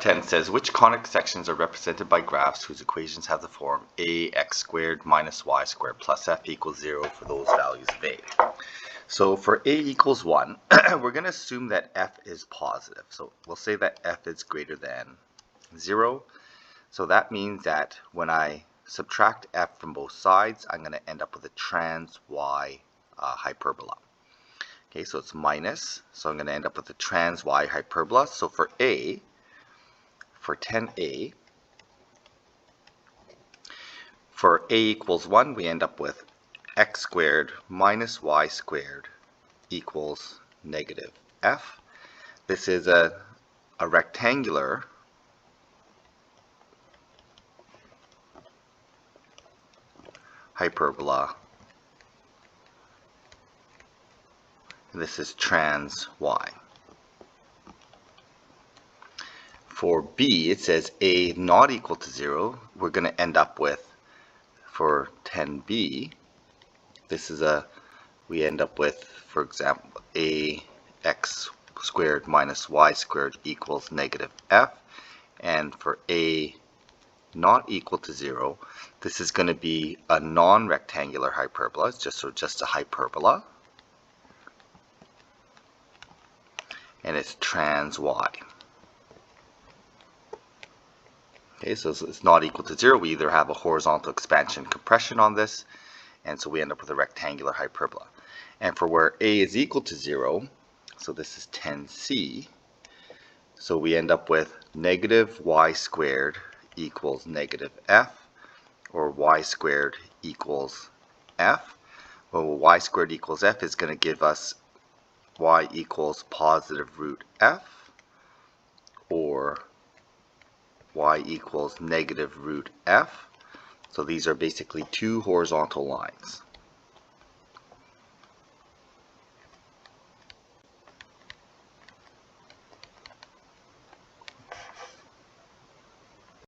10 says, which conic sections are represented by graphs whose equations have the form ax squared minus y squared plus f equals 0 for those values of a. So for a equals 1, we're going to assume that f is positive. So we'll say that f is greater than 0. So that means that when I subtract f from both sides, I'm going to end up with a trans y hyperbola. Okay, so it's minus, so I'm going to end up with a trans y hyperbola. So for a, for 10a, for a equals 1, we end up with x squared minus y squared equals negative f. This is a rectangular hyperbola. This is trans y. For b, it says a not equal to 0. We're going to end up with, for 10b, this is we end up with, for example, a x squared minus y squared equals negative f. And for a not equal to 0, this is going to be a non-rectangular hyperbola. It's just a hyperbola. And it's trans y. Okay, so it's not equal to 0. We either have a horizontal expansion compression on this, and so we end up with a rectangular hyperbola. And for where a is equal to 0, so this is 10c, so we end up with negative y squared equals negative f, or y squared equals f. Well, y squared equals f is going to give us y equals positive root f, or y equals negative root f. So these are basically two horizontal lines.